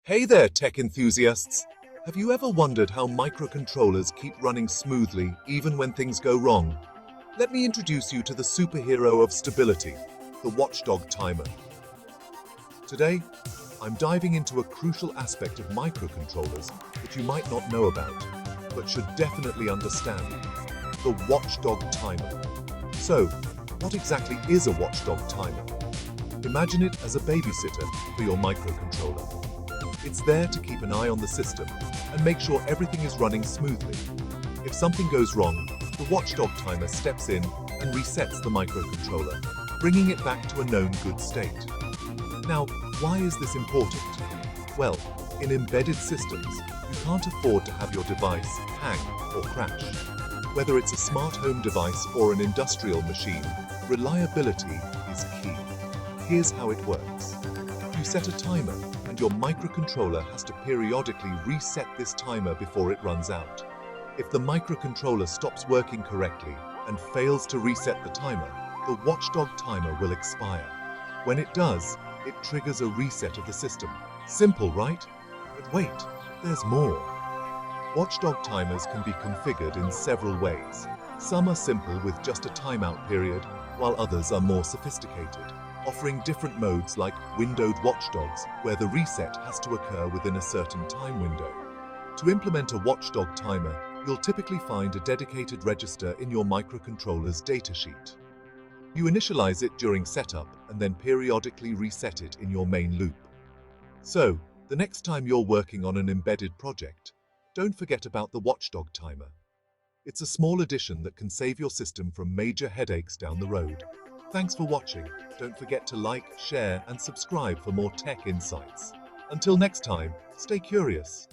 Hey there, tech enthusiasts! Have you ever wondered how microcontrollers keep running smoothly even when things go wrong? Let me introduce you to the superhero of stability, the Watchdog Timer. Today, I'm diving into a crucial aspect of microcontrollers that you might not know about, but should definitely understand: the Watchdog Timer. So, what exactly is a Watchdog Timer? Imagine it as a babysitter for your microcontroller. It's there to keep an eye on the system and make sure everything is running smoothly. If something goes wrong, the Watchdog Timer steps in and resets the microcontroller, bringing it back to a known good state. Now, why is this important? Well, in embedded systems, you can't afford to have your device hang or crash. Whether it's a smart home device or an industrial machine, reliability is key. Here's how it works. You set a timer, and your microcontroller has to periodically reset this timer before it runs out. If the microcontroller stops working correctly and fails to reset the timer, the Watchdog Timer will expire. When it does, it triggers a reset of the system. Simple, right? But wait, there's more. Watchdog timers can be configured in several ways. Some are simple with just a timeout period, while others are more sophisticated, offering different modes like windowed watchdogs, where the reset has to occur within a certain time window. To implement a watchdog timer, you'll typically find a dedicated register in your microcontroller's datasheet. You initialize it during setup and then periodically reset it in your main loop. So, the next time you're working on an embedded project, don't forget about the watchdog timer. It's a small addition that can save your system from major headaches down the road. Thanks for watching. Don't forget to like, share, and subscribe for more tech insights. Until next time, stay curious.